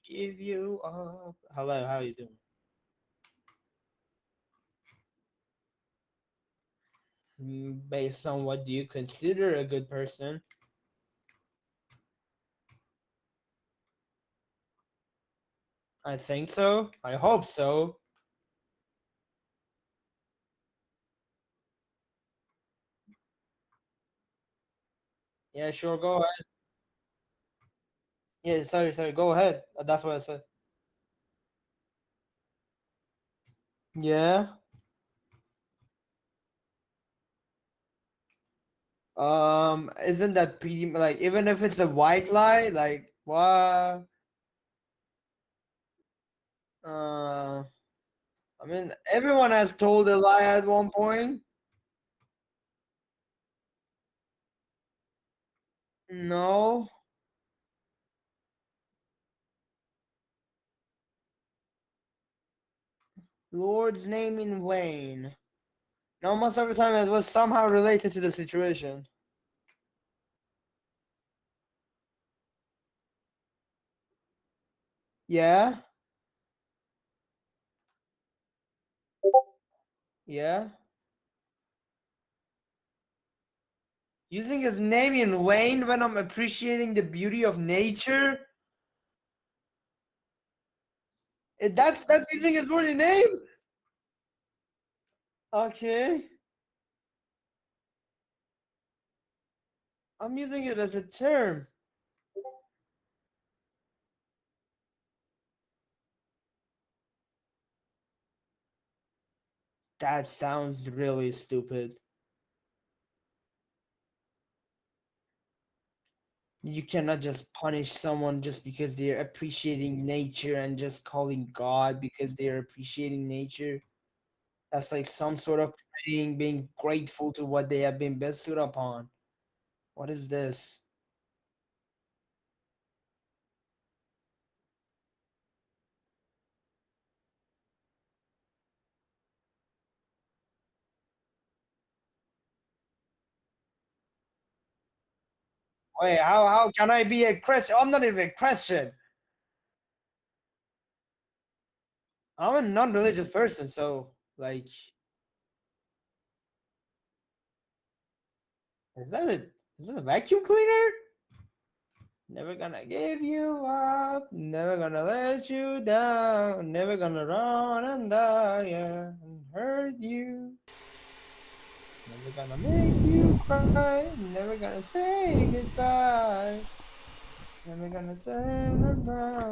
Give you up. Hello, how are you doing? Based on what do you consider a good person? I think so. I hope so. Yeah, sure. Go ahead. Yeah, sorry, sorry. Go ahead. That's what I said. Yeah. Isn't that pretty like even if it's a white lie, like what? Uh, I mean, everyone has told a lie at one point. No, Lord's name in vain. No, most of the time it was somehow related to the situation. Yeah, yeah. Using his name in vain when I'm appreciating the beauty of nature. That's using his worthy name. Okay, I'm using it as a term. That sounds really stupid. You cannot just punish someone just because they're appreciating nature and just calling God because they're appreciating nature. That's like some sort of praying, being grateful to what they have been bestowed upon. What is this? Wait, how can I be a Christian? I'm not even a Christian. I'm a non-religious person, so like, is that a is that a vacuum cleaner? Never gonna give you up, never gonna let you down, never gonna run and die yeah, and hurt you. Never gonna make you cry, never gonna say goodbye, never gonna turn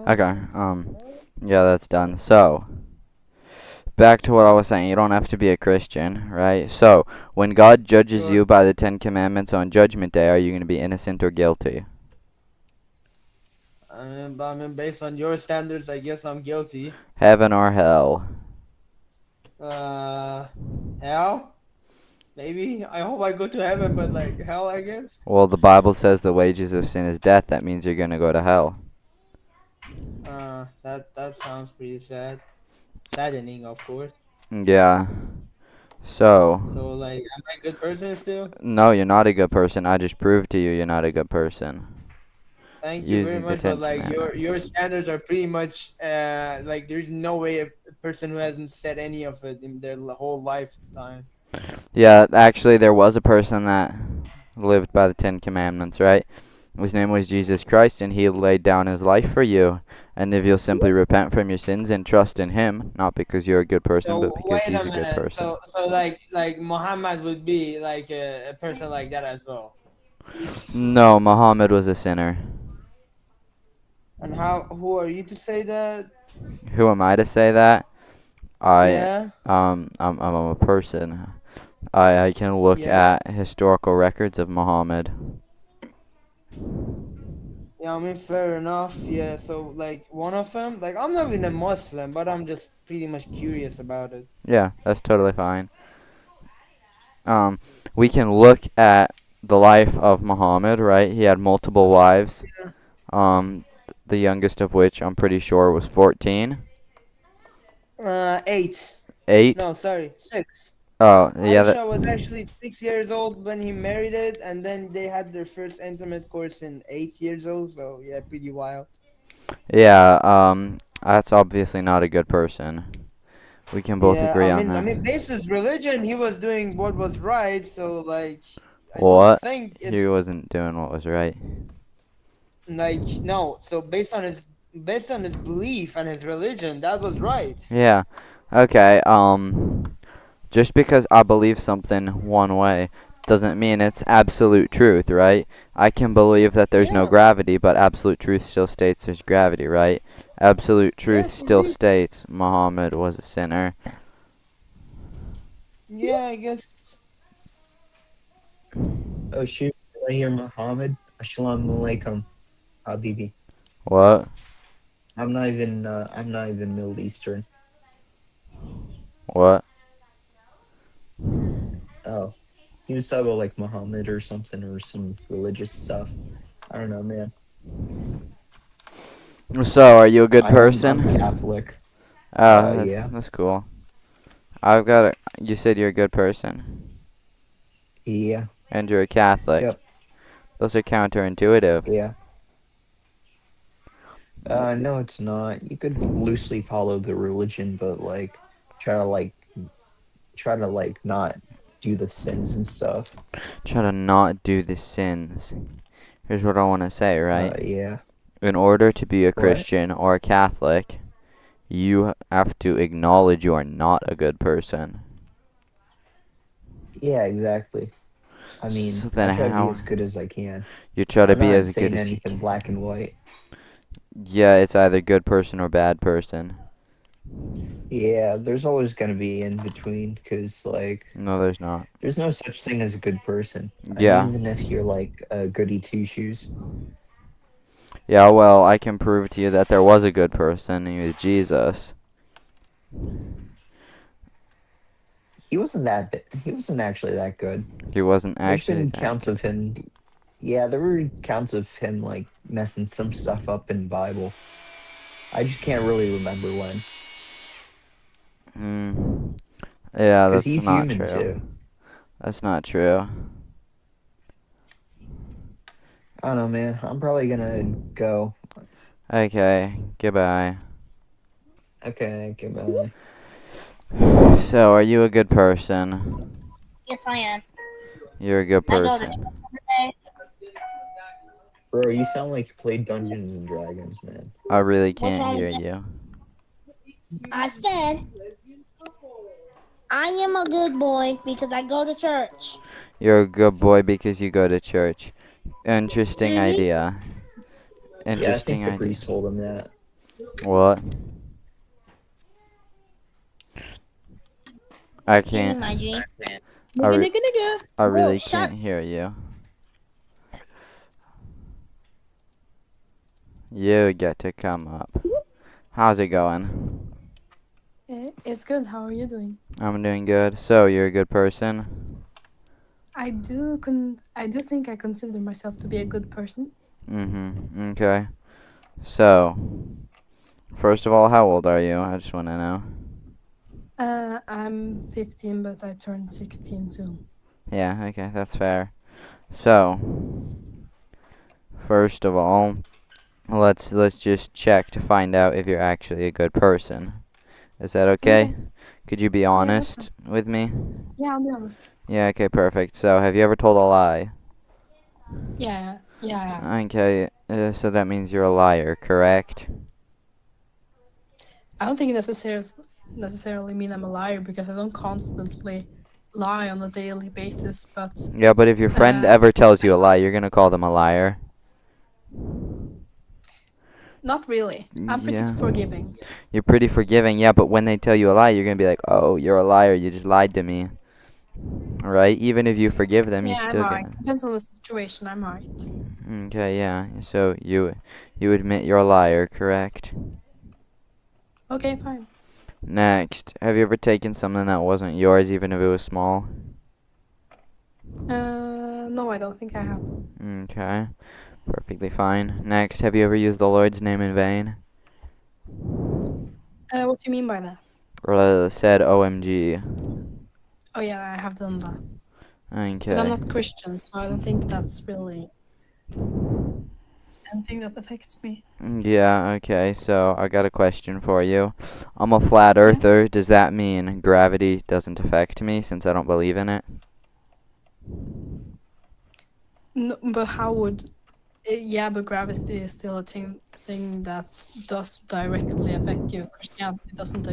Okay, around. yeah, that's done. So, back to what I was saying. You don't have to be a Christian, right? So, when God judges Sure. you by the Ten Commandments on Judgment Day, are you going to be innocent or guilty? I mean, based on your standards, I guess I'm guilty. Heaven or hell? Uh, hell? Maybe. I hope I go to heaven, but like hell, I guess. Well, the Bible says the wages of sin is death. That means you're going to go to hell. That sounds pretty sad. Saddening, of course. Yeah. So, So, like, am I a good person still? no, you're not a good person. I just proved to you you're not a good person. Thank you very Using the much, but Ten like Commandments. your standards are pretty much like there's no way a person who hasn't said any of it in their whole lifetime. Yeah, actually, there was a person that lived by the Ten Commandments, right? His name was Jesus Christ, and he laid down his life for you. And if you'll simply repent from your sins and trust in him, not because you're a good person, but So because wait a he's a good minute. person. So like Muhammad would be like a person like that as well. No, Muhammad was a sinner. And how who are you to say that? Who am I to say that? I, Yeah, I'm a person. I can look yeah, at historical records of Muhammad. yeah. I mean, fair enough. Yeah. So like one of them, like I'm not even a Muslim, but I'm just pretty much curious about it. Yeah, that's totally fine. Um, we can look at the life of Muhammad, right? He had multiple wives. Um, the youngest of which I'm pretty sure was 14. 8. 8. No, sorry, 6. Oh, yeah, that. Aisha was actually 6 years old when he married it, and then they had their first intimate course in 8 years old. So yeah, pretty wild. Yeah, that's obviously not a good person. We can both Yeah, agree on I that. mean, based his religion, he was doing what was right. So like, I don't What? think He it's wasn't doing what was right. like no. So based on his based on his belief and his religion. That was right. Yeah. Okay. Just because I believe something one way doesn't mean it's absolute truth, right? I can believe that there's no Yeah. gravity, but absolute truth still states there's gravity, right? Absolute truth Yes, still indeed. states Muhammad was a sinner. Yeah, I guess. Oh shoot! Did I hear Muhammad? Assalamu alaikum, Habibi. What? I'm not even. I'm not even Middle Eastern. What? Oh, he was talking about like Muhammad or something or some religious stuff. I don't know, man. So, are you a good I'm person? Catholic. Oh, that's Yeah, that's cool. I've got a. You said you're a good person, yeah, and you're a Catholic. yep, Those are counterintuitive. yeah. No, it's not. You could loosely follow the religion, but like, try to like, try to like not do the sins and stuff. Try to not do the sins. Here's what I want to say, right? Yeah. In order to be a What? Christian or a Catholic, you have to acknowledge you are not a good person. Yeah, exactly. I mean, So I then try to be how as good as I can. you try to I'm be not as good saying as you anything can. black and white. Yeah, it's either good person or bad person. Yeah, there's always going to be in between because, like, No, there's not. there's no such thing as a good person. And Yeah. even if you're like a goody two shoes, Yeah, well, I can prove to you that there was a good person. He was Jesus. he wasn't actually that good. He wasn't There's actually been that counts of good. him. Yeah, there were counts of him like messing some stuff up in Bible. I just can't really remember when Hmm. Yeah, because that's he's not human true. too. That's not true. I don't know, man. I'm probably gonna go. Okay, goodbye. Okay, goodbye. So, are you a good person? Yes, I am. You're a good I go to church person. every day. Bro, you sound like you played Dungeons and Dragons, man. I really What's can't wrong with hear that? you. I said I am a good boy because I go to church. You're a good boy because you go to church. Interesting Mhm. idea. Yeah, I think Interesting the idea. priest told him that. What? I Give me can't. my drink. I, Nigga, re- nigga, nigga. I Bro, really shut. can't hear you. You get to come up. How's it going? It's good. How are you doing? I'm doing good. So, you're a good person? I do think I consider myself to be a good person. Mm-hmm. Okay. So, first of all, how old are you? I just want to know. I'm 15, but I turned 16 soon. Yeah, okay, that's fair. So, first of all, let's just check to find out if you're actually a good person. Is that okay? Okay. Could you be Yeah, that's fine. honest with me? Yeah, I'll be honest. Yeah, okay, perfect. So, have you ever told a lie? Yeah, I have. Okay, so that means you're a liar, correct? I don't think it necessarily mean I'm a liar because I don't constantly lie on a daily basis, but Yeah, but if your friend uh, ever tells you a lie, you're gonna call them a liar. not really. I'm pretty Yeah. forgiving. You're pretty forgiving, yeah, but when they tell you a lie, you're gonna be like, oh, you're a liar, you just lied to me. Right? Even if you forgive them, you're Yeah, I still might. gonna. Depends on the situation. I might. Okay, yeah. So you admit you're a liar, correct? Okay, fine. Next, have you ever taken something that wasn't yours, even if it was small? No, I don't think I have. Okay, perfectly fine. Next, have you ever used the Lord's name in vain? What do you mean by that? Or said OMG? Oh yeah, I have done that. But I'm Okay. not Christian, so I don't think that's really anything that affects me. Yeah, okay, so I got a question for you. I'm a flat Yeah. earther. Does that mean gravity doesn't affect me since I don't believe in it? No, but how would? Yeah, but gravity is still a thing. something that does directly affect you. Christianity doesn't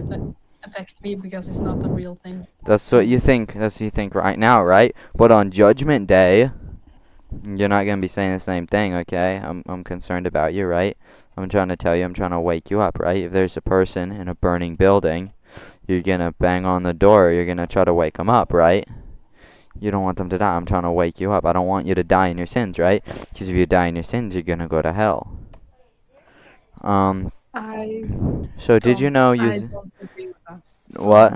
affect me because it's not a real thing. That's what you think. That's what you think right now, right? But on Judgment Day, you're not gonna be saying the same thing, okay? I'm concerned about you, right? I'm trying to tell you. I'm trying to wake you up, right? If there's a person in a burning building, you're gonna bang on the door. You're gonna try to wake them up, right? You don't want them to die. I'm trying to wake you up. I don't want you to die in your sins, right? Because if you die in your sins, you're gonna go to hell. I So did you don't. know I you don't agree with that. what?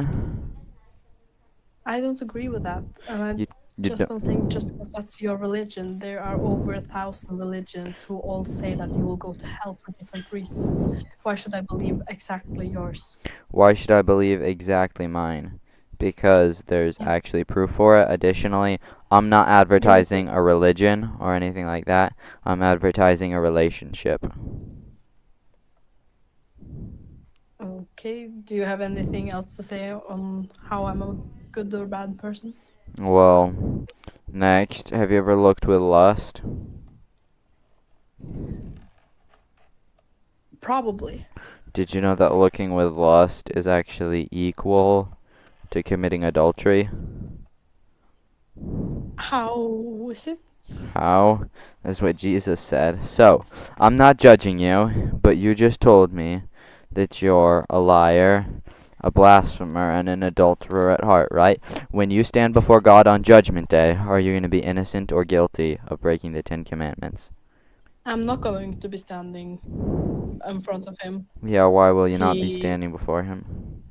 I don't agree with that, and I You you just don't think just don't. because that's your religion, there are over 1,000 religions who all say that you will go to hell for different reasons. Why should I believe exactly yours? Why should I believe exactly mine? Because there's Yeah, actually proof for it. Additionally, I'm not give me proof. advertising a religion or anything like that. I'm advertising a relationship. Okay, do you have anything else to say on how I'm a good or bad person? Well, next, have you ever looked with lust? Probably. Did you know that looking with lust is actually equal to committing adultery? How is it? How? That's what Jesus said. So, I'm not judging you, but you just told me that you're a liar, a blasphemer, and an adulterer at heart, right? When you stand before God on Judgment Day, are you going to be innocent or guilty of breaking the 10 Commandments? I'm not going to be standing in front of him. Yeah, why will you not be He standing before him?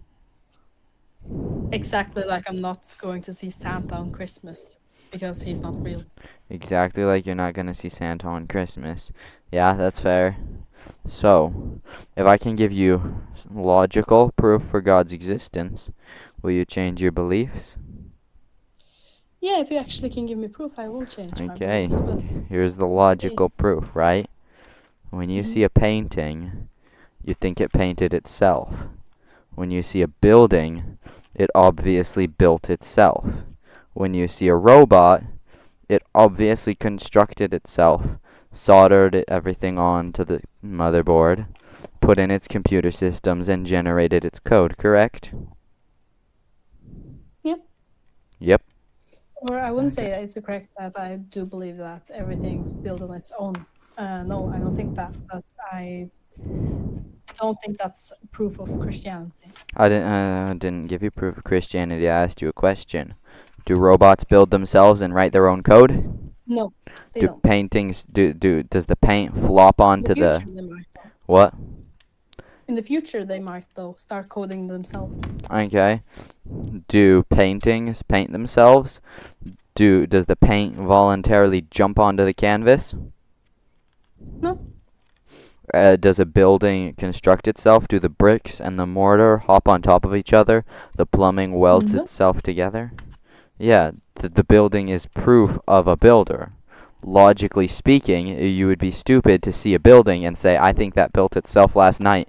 exactly like I'm not going to see Santa on Christmas because he's not real. Exactly like you're not going to see Santa on Christmas. Yeah, that's fair. So, if I can give you logical proof for God's existence, will you change your beliefs? Yeah, if you actually can give me proof, I will change my Okay, beliefs. But here's the okay. logical proof, right? When you Mhm. see a painting, you think it painted itself. When you see a building, it obviously built itself. When you see a robot, it obviously constructed itself, soldered everything onto the motherboard, put in its computer systems, and generated its code, correct? Yep. Yep. Or I wouldn't Okay. say it's correct that I do believe that everything's built on its own. No, I don't think that. But I don't think that's proof of Christianity. I didn't give you proof of Christianity. I asked you a question. Do robots build themselves and write their own code? No, they Do don't. paintings does the paint flop In the onto future, the they might though. what? In the future, they might though start coding themselves. Okay. Do paintings paint themselves? Does the paint voluntarily jump onto the canvas? No, Does a building construct itself? Do the bricks and the mortar hop on top of each other? The plumbing welds no. itself together? Yeah, the building is proof of a builder. Logically speaking, you would be stupid to see a building and say, I think that built itself last night.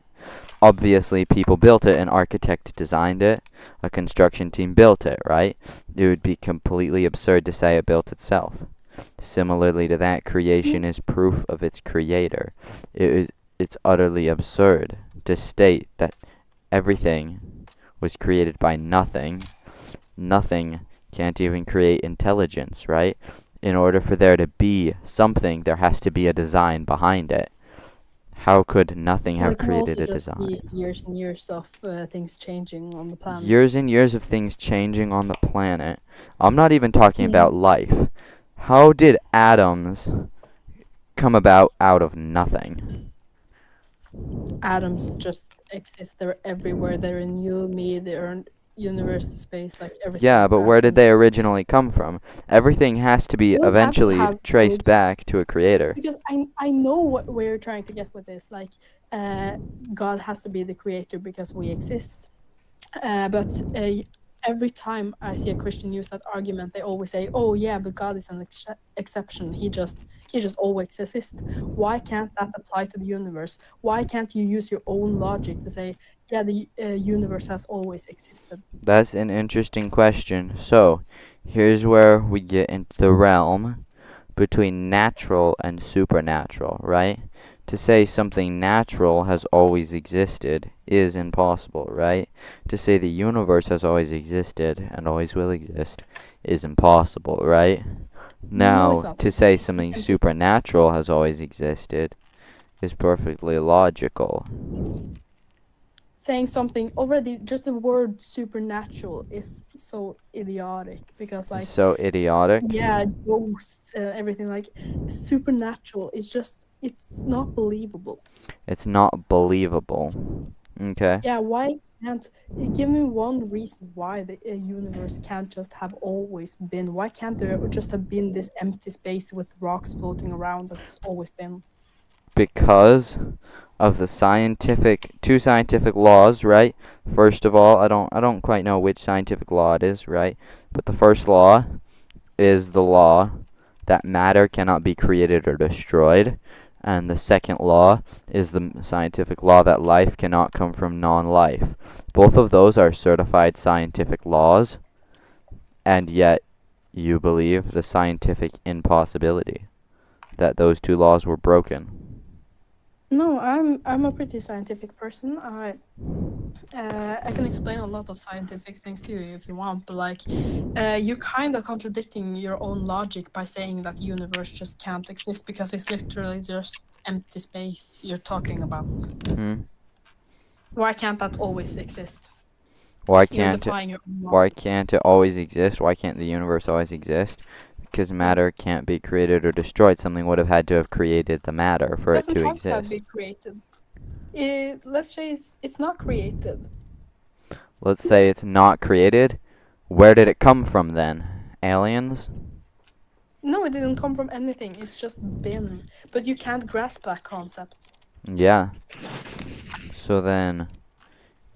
Obviously, people built it, an architect designed it, a construction team built it, right? It would be completely absurd to say it built itself. Similarly to that, creation is proof of its creator. It's utterly absurd to state that everything was created by nothing. Nothing can't even create intelligence, right? In order for there to be something, there has to be a design behind it. How could nothing Well, have it can created also a just be design? years and years of things changing on the planet. Years and years of things changing on the planet. I'm not even talking Yeah. about life. How did atoms come about out of nothing? Atoms just exist. They're everywhere. They're in you, me, they're in universe, the space, like Yeah, everything but where did they happens. originally come from? Everything has to be You don't have to eventually have traced code back to a creator. because I know what we're trying to get with this. Like, God has to be the creator because we exist. But every time I see a Christian use that argument, they always say, "Oh yeah, but God is an exception. He just always exists." Why can't that apply to the universe? Why can't you use your own logic to say, "Yeah, the universe has always existed"? That's an interesting question. So, here's where we get into the realm between natural and supernatural, right? to say something natural has always existed is impossible, right? To say the universe has always existed and always will exist is impossible, right? No, it's Now, not. to It's say just something empty space. supernatural has always existed is perfectly logical. Saying something already, just the word supernatural is so idiotic because, like, It's so idiotic. yeah, ghosts and everything, like, supernatural is just, it's not believable. It's not believable. Okay. Yeah, why can't give me one reason why the universe can't just have always been? Why can't there just have been this empty space with rocks floating around that's always been? Because of the two scientific laws, right? First of all, I don't quite know which scientific law it is, right? But the first law is the law that matter cannot be created or destroyed. And the second law is the scientific law that life cannot come from non-life. Both of those are certified scientific laws, and yet you believe the scientific impossibility that those two laws were broken. No, I'm a pretty scientific person. I can explain a lot of scientific things to you if you want, but like, you're kind of contradicting your own logic by saying that universe just can't exist because it's literally just empty space you're talking about. Hmm. Why can't that always exist? Why You're can't it, defying your own why logic. can't it always exist? Why can't the universe always exist? Because matter can't be created or destroyed. Something would have had to have created the matter for it Doesn't to have to have exist. been created. Let's say it's not created. Let's say it's not created. Where did it come from then? Aliens? No, it didn't come from anything. It's just been. But you can't grasp that concept. Yeah. So then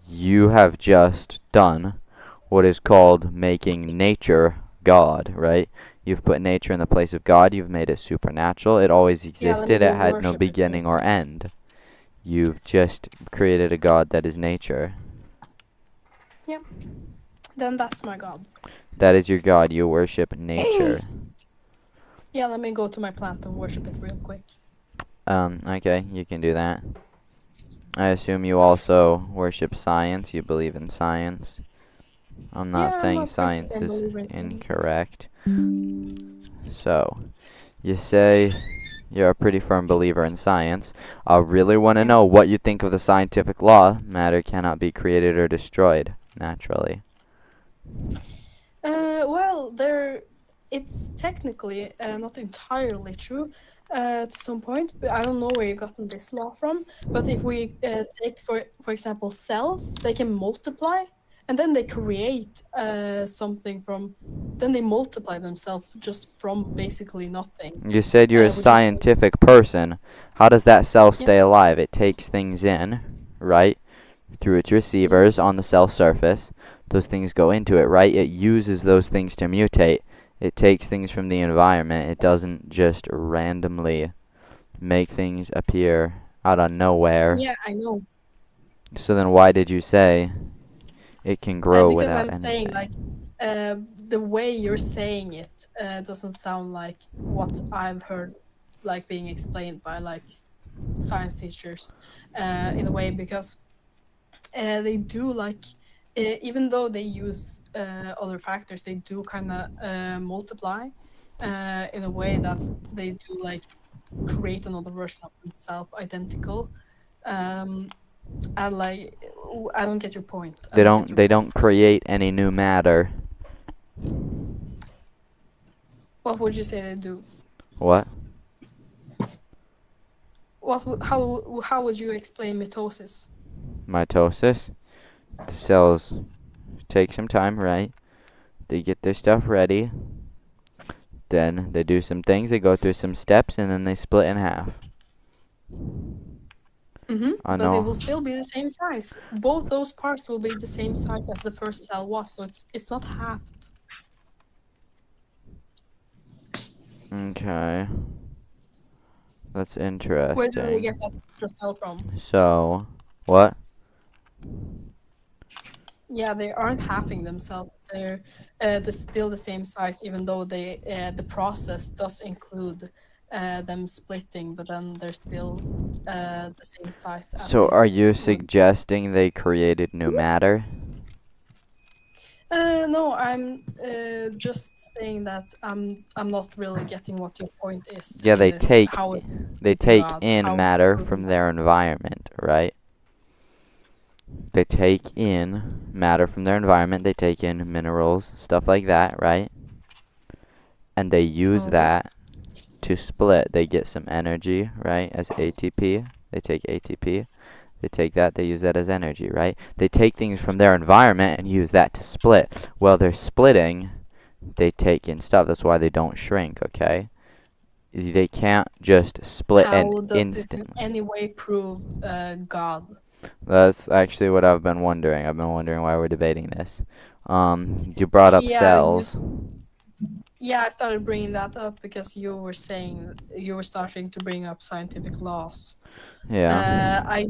you have just done what is called making nature God, right? You've put nature in the place of God. You've made it supernatural. It always Yeah, let me existed. go It had no worship it real beginning or quick. end. You've just created a God that is nature. Yeah, then that's my god. That is your God. You worship nature. Yeah, let me go to my plant and worship it real quick. Okay, you can do that. I assume you also worship science. You believe in science. I'm not Yeah, I'm saying a pretty science firm is believer in science. incorrect. So, you say you're a pretty firm believer in science. I really want to Yeah. know what you think of the scientific law matter cannot be created or destroyed naturally. Well, it's technically not entirely true to some point, but I don't know where you gotten this law from. But if we take, for example, cells, they can multiply, and then they create something from. Then they multiply themselves just from basically nothing, You said you're a which is scientific person. How does that cell yeah. stay alive? It takes things in, right? Through its receivers on the cell surface. Those things go into it, right? It uses those things to mutate. It takes things from the environment. It doesn't just randomly make things appear out of nowhere. Yeah, I know. So then why did you say it can grow Because without I'm saying like anything? the way you're saying it doesn't sound like what I've heard like being explained by like science teachers in a way because they do like even though they use other factors they do kind of multiply in a way that they do like create another version of themselves identical um and like I don't get your point. I They don't get don't your they point. don't create any new matter. What would you say they do? What? How would you explain mitosis? Mitosis? The cells take some time, right? They get their stuff ready. Then they do some things, they go through some steps, and then they split in half. I But it will know. still be the same size. Both those parts will be the same size as the first cell was, so it's not halved. Okay. That's Where did they get that interesting. extra cell from? So, what? Yeah, they aren't halving themselves. They're still the same size, even though the process does include them splitting, but then they're still the same size as So are these. you suggesting they created new matter? No, I'm just saying that I'm not really getting what your point is Yeah, in this. How is they it to take God? in How is it matter proven from God? their environment, right? They take in matter from their environment, they take in minerals, stuff like that, right? And they use Okay. that to split. They get some energy, right, as ATP. They take ATP. They take that, they use that as energy, right? They take things from their environment and use that to split. Well, they're splitting, they take in stuff. That's why they don't shrink, okay? They can't just split and How does this in instantly. any way prove God? That's actually what I've been wondering. I've been wondering why we're debating this. You brought up Yeah, cells. yeah, I started bringing that up because you were saying you were starting to bring up scientific laws. Yeah. I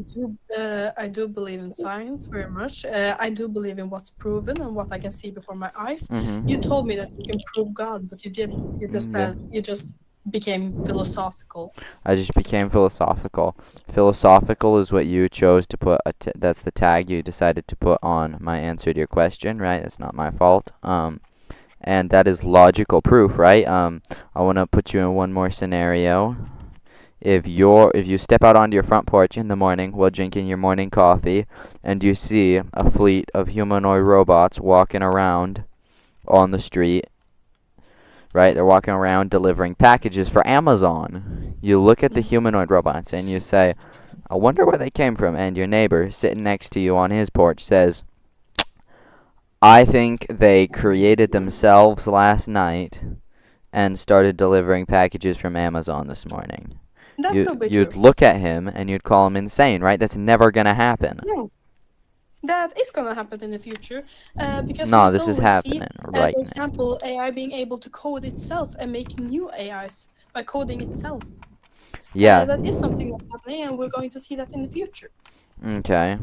do believe in science very much. I do believe in what's proven and what I can see before my eyes. You Mhm. told me that you can prove God, but you didn't. You just Yeah. said you just became philosophical. I just became philosophical. Philosophical is what you chose to put. That's the tag you decided to put on my answer to your question, right? That's not my fault. And that is logical proof, right? I want to put you in one more scenario. If you step out onto your front porch in the morning while drinking your morning coffee, and you see a fleet of humanoid robots walking around on the street, right? They're walking around delivering packages for Amazon. You look at the humanoid robots and you say, I wonder where they came from. And your neighbor sitting next to you on his porch says, I think they created themselves last night and started delivering packages from Amazon this morning. That could be You'd true. look at him and you'd call him insane, right? That's never gonna happen. No, that is gonna happen in the future because we No, this is slowly see, happening right for now. example, AI being able to code itself and make new AIs by coding itself. Yeah. That is something that's happening, and we're going to see that in the future. Okay.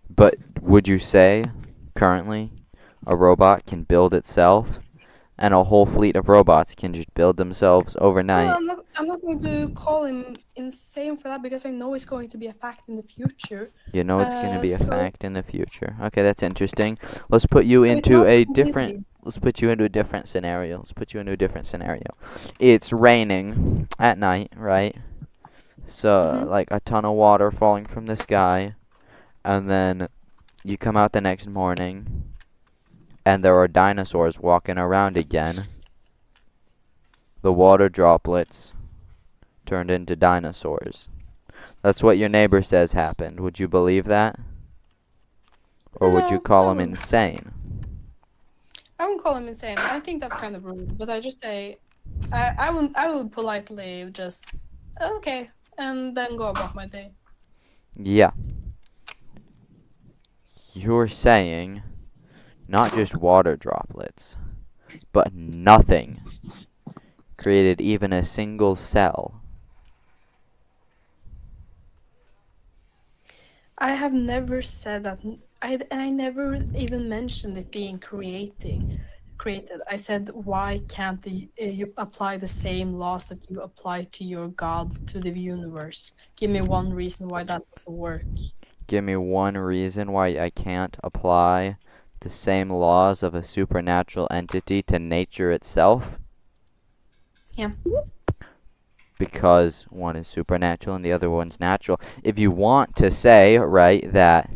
But would you say currently a robot can build itself and a whole fleet of robots can just build themselves Well, overnight? I'm not going to call him insane for that because I know it's going to be a fact in the future. You know it's going to be a So fact in the future. Okay, that's interesting. Let's put you so it's into not a completely different let's put you into a different scenario. Let's put you into a different scenario. It's raining at night, right? So Mhm. like a ton of water falling from the sky, and then you come out the next morning and there are dinosaurs walking around again. The water droplets turned into dinosaurs. That's what your neighbor says happened. Would you believe that? Or would you No, call him insane? I wouldn't call him insane. I think that's kind of rude, but I just say I would politely just okay and then go about my day. Yeah. You're saying not just water droplets, but nothing created even a single cell. I have never said that. I never even mentioned it being created. I said, why can't you apply the same laws that you apply to your God to the universe? Give me one reason why that doesn't work. Give me one reason why I can't apply the same laws of a supernatural entity to nature itself. Yeah. Because one is supernatural and the other one's natural. If you want to say, right, that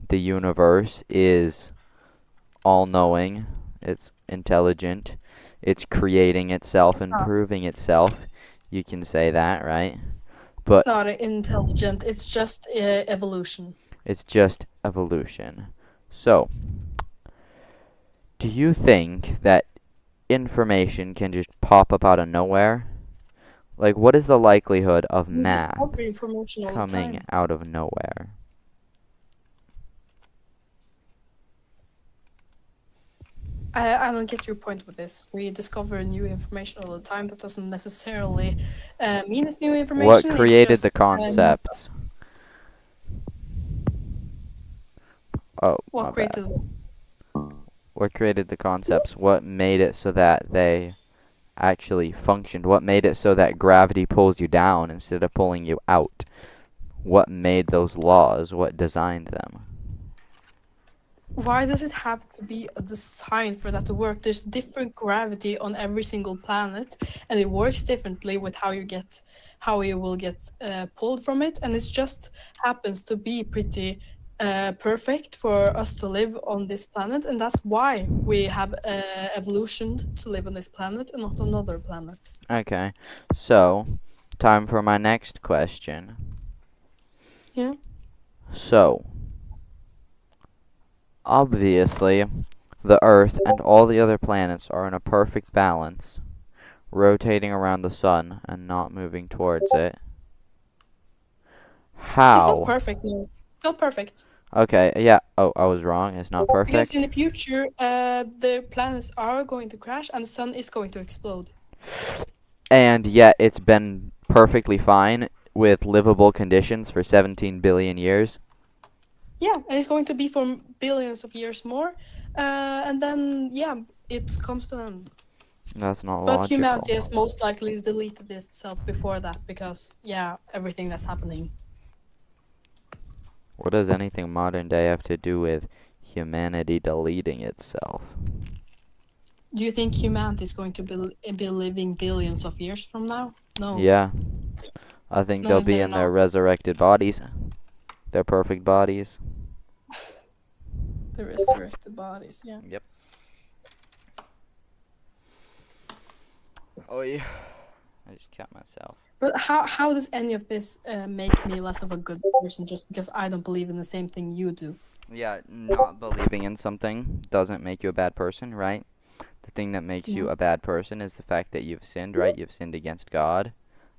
the universe is all-knowing, it's intelligent, it's creating itself, It's not. improving itself, you can say that, right? It's But not intelligent. It's just evolution. it's just evolution. So, do you think that information can just pop up out of nowhere? Like, what is the likelihood of We math discover information all the coming time. out of nowhere? I don't get your point with this. We discover new information all the time. That doesn't necessarily mean it's new What information. It's created just the concepts? Oh, my what bad. created. What created the concepts? What made it so that they actually functioned? What made it so that gravity pulls you down instead of pulling you out? What made those laws? What designed them? Why does it have to be a design for that to work? There's different gravity on every single planet, and it works differently with how you will get pulled from it, and it just happens to be pretty perfect for us to live on this planet, and that's why we have evolution to live on this planet and not another planet. Okay, so time for my next question. Yeah. So, obviously, the Earth and all the other planets are in a perfect balance, rotating around the sun and not moving towards it. It's not How? perfect, no. It's not perfect. Okay, yeah. Oh, I was wrong. It's not Because perfect. in the future, the planets are going to crash and the sun is going to explode. And yet it's been perfectly fine with livable conditions for 17 billion years. Yeah, and it's going to be for billions of years more. And then, yeah, it comes to an end. That's not But logical. humanity has most likely deleted itself before that because, yeah, everything that's happening. What does anything modern day have to do with humanity deleting itself? Do you think humanity is going to be living billions of years from now? No. Yeah. I think No, they'll be they're in their not. resurrected bodies. Their perfect bodies. The resurrected bodies, yeah. Yep. Oh yeah. I just cut myself. But how does any of this make me less of a good person just because I don't believe in the same thing you do? Yeah, not believing in something doesn't make you a bad person, right? The thing that makes you a bad person is the fact that you've sinned, right? You've sinned against God,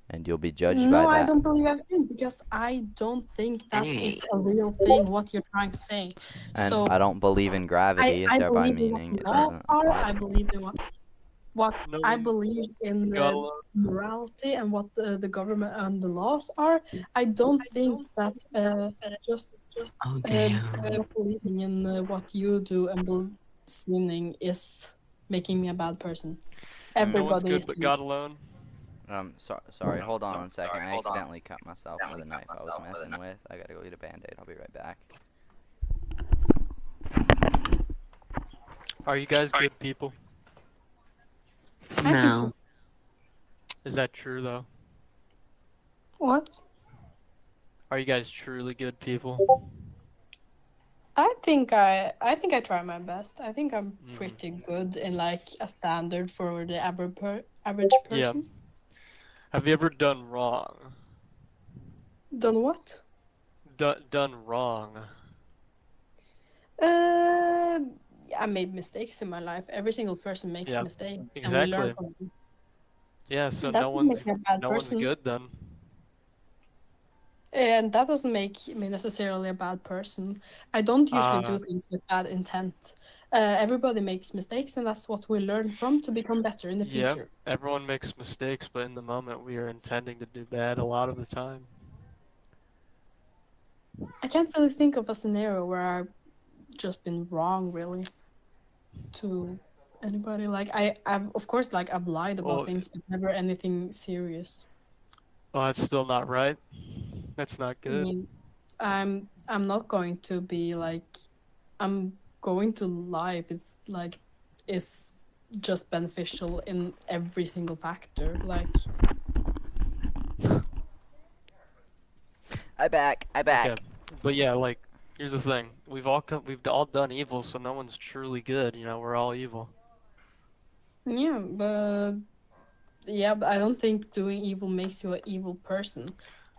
and you'll be judged by No, I that. don't believe I've sinned because I don't think that is a real thing, what you're trying to say. And So I don't believe in gravity, I thereby believe in what meaning the it laws doesn't are. apply I to me. believe in what No I one believe in got the along. morality and what the government and the laws are. I don't think that just Oh damn. not believing in what you do and sinning is making me a bad person. Mm. No one's Everybody good is. but God alone. Sorry, hold on 1 second. I accidentally cut myself with a knife I was messing with. I gotta go get a band-aid. I'll be right back. Are you guys good people? I think so. Is that true though? What? Are you guys truly good people? I think I try my best. I think I'm Mhm. pretty good in like a standard for the average Yeah. person. Have you ever done wrong? Done what? Done wrong. Uh, I made mistakes in my life. Every single person makes Yeah, mistakes, and we learn exactly. from them. Yeah, so That no doesn't one's make me a bad no one's person, good then. and that doesn't make me necessarily a bad person. I don't usually do Uh, things with bad intent. Everybody makes mistakes, and that's what we learn from to become better in the yeah, future. everyone makes mistakes, but in the moment we are intending to do bad a lot of the time. I can't really think of a scenario where I've just been wrong, really, to anybody. Like I've of course like I've lied about Well, things, but never anything serious. well, that's still not right. That's not I good. mean, I'm not going to be like I'm going to lie if it's like is just beneficial in every single factor. Like I back. Okay. But yeah, like here's the thing. We've all done evil, so no one's truly good, you know, we're all evil. but I don't think doing evil makes you an evil person.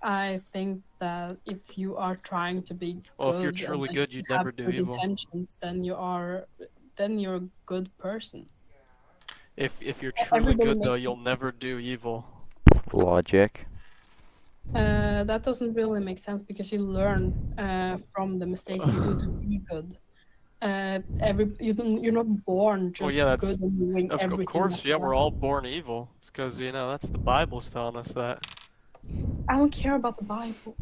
I think that if you are trying to be Well, if you're good and truly like, good, you'd have never do good evil. intentions, then you're a good person. If you're truly Everybody good though, makes you'll mistakes. never do evil. Logic. That doesn't really make sense because you learn from the mistakes you do to be good. You're not born Well, just yeah, that's good and doing of everything course, that's yeah, right. we're all born evil. It's because, you know, that's the Bible's telling us that. I don't care about the Bible.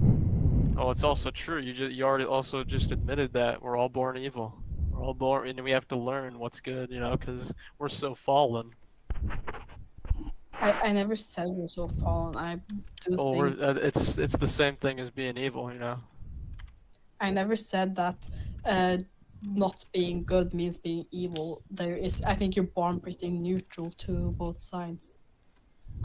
Oh, it's also true. You already also just admitted that we're all born evil. We're all born, and we have to learn what's good, you know, because we're so fallen. I never said we're so fallen. I do Well, think it's the same thing as being evil, you know. I never said that uh, not being good means being evil. There is, I think you're born pretty neutral to both sides.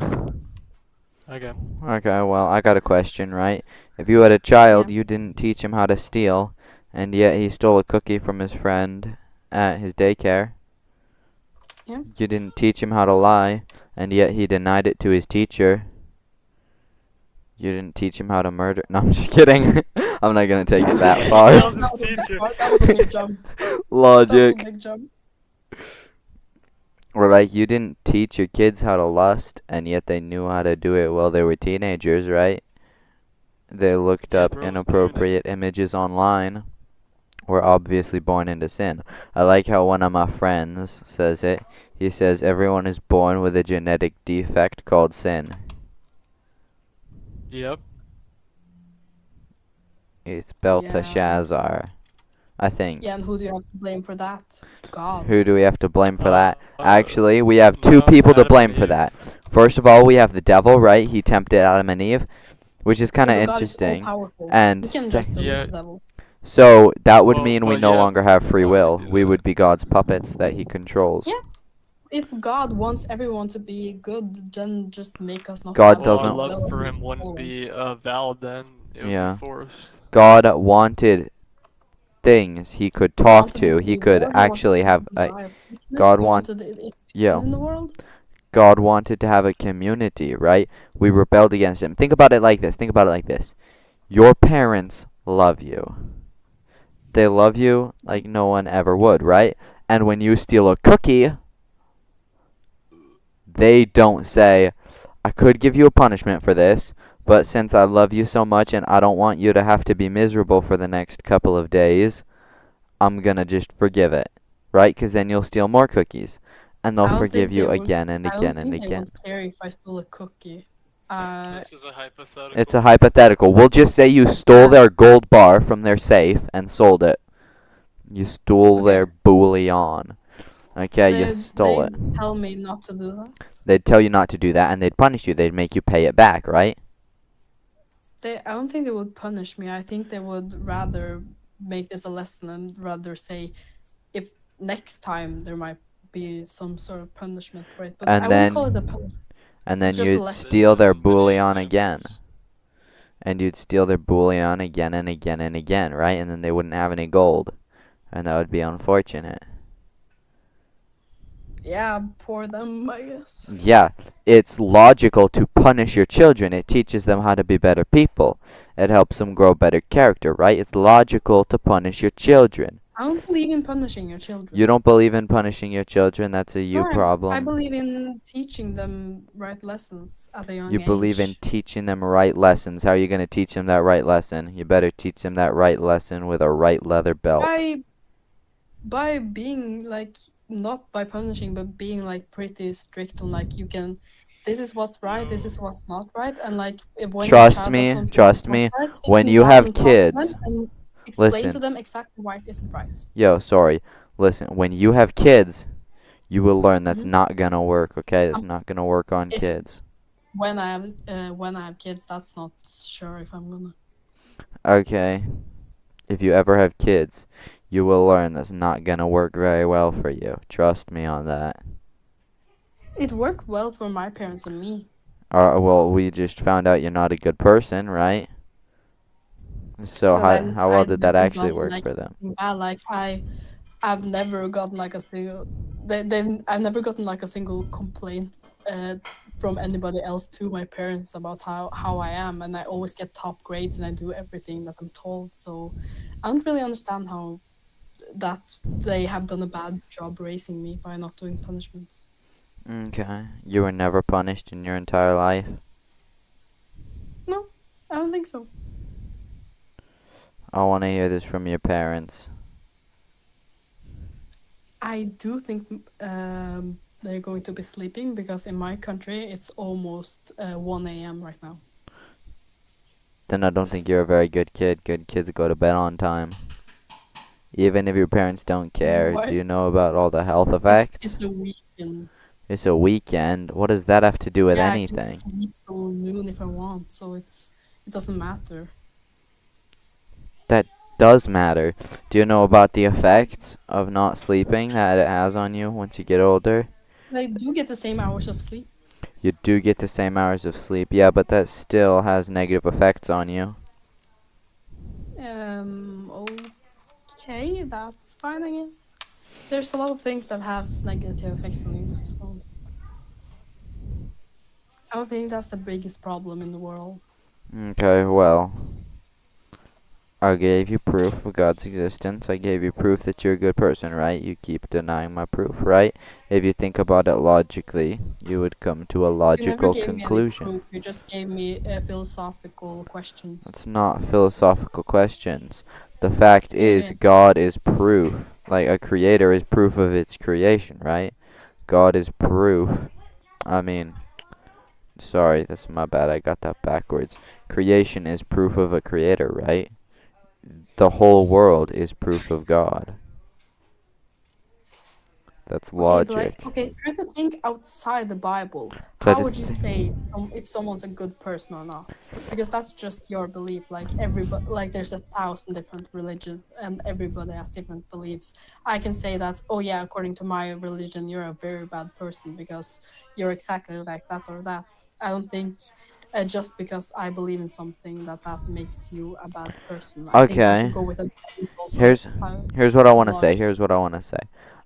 Okay. Okay, well, I got a question, right? If you had a child, Yeah. you didn't teach him how to steal, and yet he stole a cookie from his friend at his daycare. Yeah. You didn't teach him how to lie, and yet he denied it to his teacher. You didn't teach him how to murder. No, I'm just kidding. I'm not gonna take it that That far. was his teacher. That was a big jump. That was a Logic. big jump. Or like you didn't teach your kids how to lust, and yet they knew how to do it while they were teenagers, right? They looked Yeah, up bro, it's inappropriate images online. Were obviously born into sin. I like how one of my friends says it. He says everyone is born with a genetic defect called sin. Yep. It's Yeah. Belteshazzar, I think. Yeah, and who do you have to blame for that? God. Who do we have to blame for that? Uh, Actually, we have two no, people to Adam blame and for Eve. that. First of all, we have the devil, right? He tempted Adam and Eve, which is kind of Yeah, but God is interesting. all-powerful. And We can sec- just delete Yeah. the devil. So that would Well, mean we but no yeah, longer have free why would will. we do We that? would be God's puppets that he controls. Yeah. If God wants everyone to be good, then just make us not God have Well, doesn't- our free love will for and him be wouldn't fallen. be valid then. It would Yeah. be forced. God wanted things he could He talk wanted it to. to He be could war, he wanted actually people have to a die of sickness, God he want- wanted it to be yeah. in the world. God wanted to have a community, right? We rebelled against him. Think about it like this. Think about it like this. Your parents love you. They love you like no one ever would, right? And when you steal a cookie, they don't say, I could give you a punishment for this, but since I love you so much and I don't want you to have to be miserable for the next couple of days, I'm gonna just forgive it, right? Because then you'll steal more cookies. And they'll I don't forgive think you they would- again and I don't again and think they again. would care if I stole a cookie. This is a hypothetical. It's a hypothetical. We'll just say you stole their gold bar from their safe and sold it. You stole Okay. their bullion. Okay, you stole it. They tell me not to do that. They'd tell you not to do that and they'd punish you. They'd make you pay it back, right? I don't think they would punish me. I think they would rather make this a lesson and rather say, if next time there might be some sort of punishment for it. But And I then- wouldn't call it a punishment. And then It's just a you'd lesson. steal their Many bullion again. examples. And you'd steal their bullion again and again and again, right? And then they wouldn't have any gold. And that would be unfortunate. Yeah, poor them, I guess. Yeah, it's logical to punish your children. It teaches them how to be better people. It helps them grow better character, right? It's logical to punish your children. I don't believe in punishing your children. You don't believe in punishing your children? That's a you No, problem. I believe in teaching them right lessons at a young You age. believe in teaching them right lessons. How are you going to teach them that right lesson? You better teach them that right lesson with a right leather belt. by being like, not by punishing, but being like pretty strict on like, you can, this is what's right, this is what's not right, and like if when your Trust child me, does something trust not me, right, when sitting you down have and talk to them kids- and explain to listen. them exactly why it isn't right. Yo, sorry. Listen, when you have kids, you will learn that's Mhm. not going to work, okay? That's not going to work on It's- kids. When I have kids, that's not sure if I'm gonna. Okay. If you ever have kids, you will learn that's not going to work very well for you. Trust me on that. It worked well for my parents and me. Well, we just found out you're not a good person, right? So But then how well I've did that never actually done, work like, for them? Yeah, like I've never gotten like a single. I've never gotten like a single complaint from anybody else to my parents about how I am, and I always get top grades and I do everything that I'm told. So I don't really understand how that they have done a bad job raising me by not doing punishments. Okay. You were never punished in your entire life? No, I don't think so. I want to hear this from your parents. I do think they're going to be sleeping because in my country it's almost 1 a.m. right now. Then I don't think you're a very good kid. Good kids go to bed on time. Even if your parents don't care. What? Do you know about all the health effects? It's a weekend. It's a weekend. What does that have to do with Yeah, I can anything? sleep till noon if I want, so it doesn't matter. That does matter. Do you know about the effects of not sleeping that it has on you once you get older? I do get the same hours of sleep. You do get the same hours of sleep, yeah, but that still has negative effects on you. Okay, that's fine, I guess. There's a lot of things that have negative effects on you, so I don't think that's the biggest problem in the world. Okay, well, I gave you proof of God's existence. I gave you proof that you're a good person, right? You keep denying my proof, right? If you think about it logically, you would come to a You never logical gave me any conclusion. proof. You just gave me philosophical questions. It's not philosophical questions. The fact is, Yeah. God is proof. Like, a creator is proof of its creation, right? God is proof. I mean, sorry, that's my bad. I got that backwards. Creation is proof of a creator, right? The whole world is proof of God. That's Okay, but like, logic. okay, try to think outside the Bible. Try How to would you think. say if someone's a good person or not? Because that's just your belief. Like everybody, like there's 1,000 different religions, and everybody has different beliefs. I can say that, oh yeah, according to my religion, you're a very bad person because you're exactly like that or that. I don't think just because I believe in something that makes you a bad person. I think you should Okay. go with a also Here's here's what I want to say. logic. Here's what I want to say.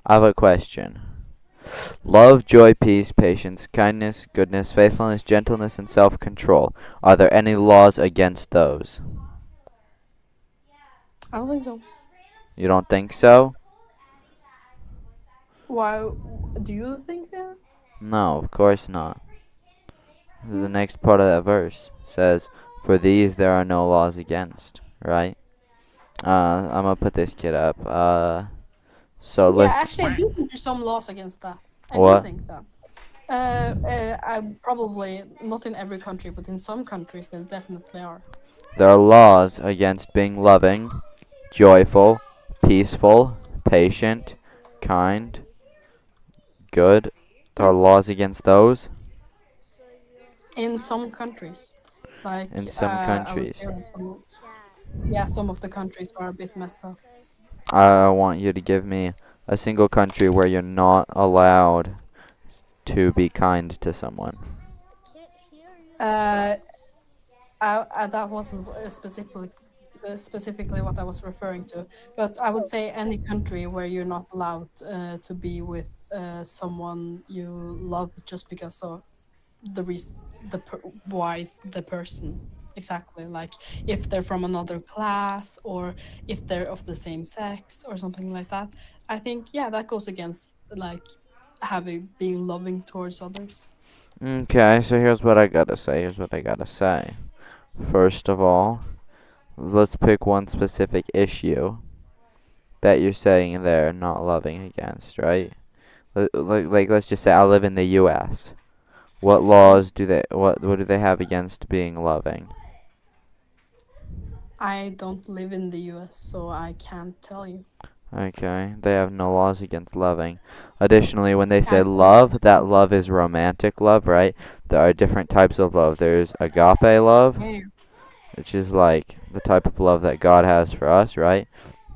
I have a question. Love, joy, peace, patience, kindness, goodness, faithfulness, gentleness, and self-control. Are there any laws against those? I don't think so. You don't think so? Why do you think that? No, of course not. The Hmm. next part of that verse says, "For these there are no laws against." Right? I'm gonna put this kid up. So Yeah, listen. actually, I do think there's some laws against that. I do What? think that. I probably not in every country, but in some countries there definitely are. There are laws against being loving, joyful, peaceful, patient, kind, good. There are Hmm. laws against those In some countries, like in some I would countries. say that some of the countries are a bit messed up. I want you to give me a single country where you're not allowed to be kind to someone. Uh, that wasn't specifically what I was referring to, but I would say any country where you're not allowed to be with someone you love just because of the reason why the person exactly, like if they're from another class or if they're of the same sex or something like that. I think yeah, that goes against like having being loving towards others. Okay, so here's what I gotta say. Here's what I gotta say. First of all, let's pick one specific issue that you're saying they're not loving against, right? Like let's just say I live in the U.S. What Mhm. laws do they what do they have against being loving? I don't live in the US, so I can't tell you. Okay, they have no laws against loving. Additionally, when they say I said love, that love is romantic love, right? There are different types of love. There's agape love, yeah. which is like the type of love that God has for us, right?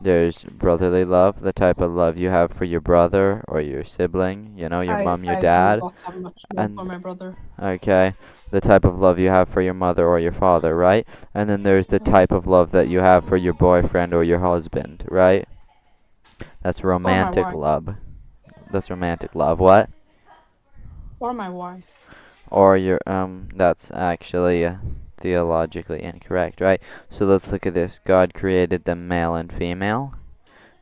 There's brotherly love, the type of love you have for your brother or your sibling, your mom, your I do dad. not have much love for And my brother. okay, the type of love you have for your mother or your father, right? And then there's the Mhm. type of love that you have for your boyfriend or your husband, right? That's Or my romantic wife. love. That's romantic love. What? Or my wife. Or your that's actually theologically incorrect, right? So let's look at this. God created them male and female,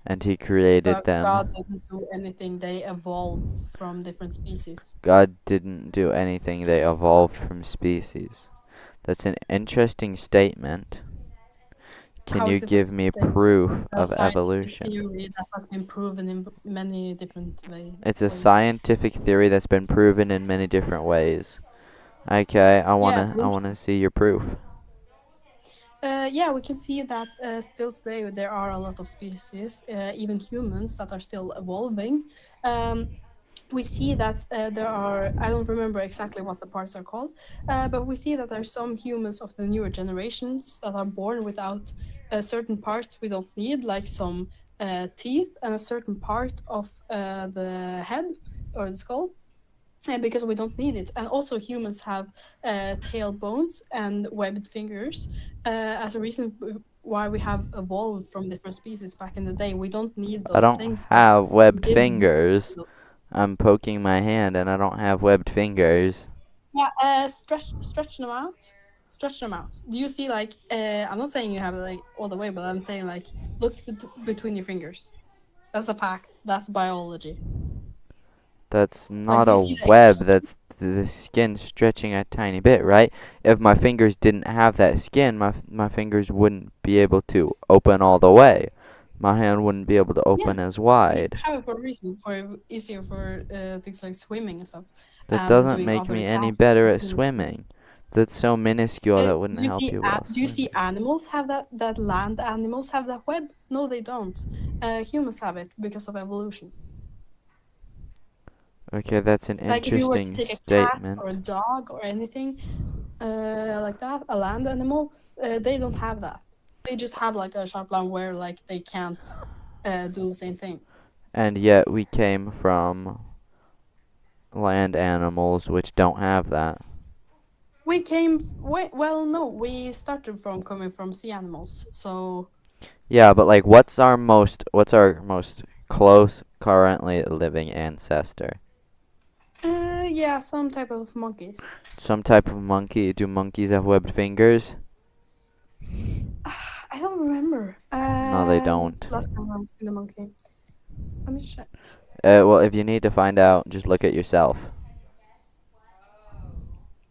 and he created But God them. didn't do anything. They evolved from different species. God didn't do anything. They evolved from species. That's an interesting statement. Can How you is it give me statement? proof It's a of scientific evolution? theory that has been proven in many different It's a ways. scientific theory that's been proven in many different ways. Okay, I Yeah, wanna I evolution. wanna see your proof. Yeah, we can see that still today there are a lot of species, even humans, that are still evolving. Um, we see that there are, I don't remember exactly what the parts are called, but we see that there are some humans of the newer generations that are born without certain parts we don't need, like some teeth and a certain part of the head or the skull. Because we don't need it, and also humans have tail bones and webbed fingers as a reason why we have evolved from different species back in the day. We don't need I those don't things, but have we webbed did need fingers. those. I'm poking my hand and I don't have webbed fingers. Yeah, stretch them out. Stretch them out. Do you see like I'm not saying you have it like all the way, but I'm saying like look between your fingers. That's a fact. That's biology. That's Like not do you a see the web, extra that's the skin stretching a tiny bit, right? If my fingers didn't have that skin, my fingers wouldn't be able to open all the way. My hand wouldn't be able to Yeah, open as you wide. have it for a reason, for easier for things like swimming and stuff, That and doesn't doing make other me any tasks better that at humans do. swimming. That's so minuscule that wouldn't help you while Do you see swimming. animals have that land animals have that web? No, they don't. Humans have it because of evolution. Okay, that's an Like if you were to interesting take a cat or a statement. dog or anything like that, a land animal, they don't have that. They just have like a sharp line where like they can't do the same thing. And yet we came from land animals which don't have that. Well, no, we started from coming from sea animals. So Yeah, but like what's our most close currently living ancestor? yeah, some type of monkeys. Some type of monkey. Do monkeys have webbed fingers? I don't remember. No, they don't. Last time I was in the monkey. Let me check. Well, if you need to find out, just look at yourself.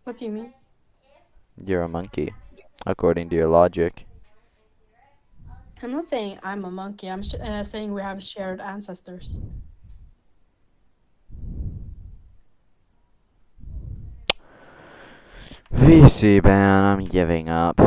What do you mean? You're a monkey, according to your logic. I'm not saying I'm a monkey. I'm saying we have shared ancestors. VC ban, I'm giving up.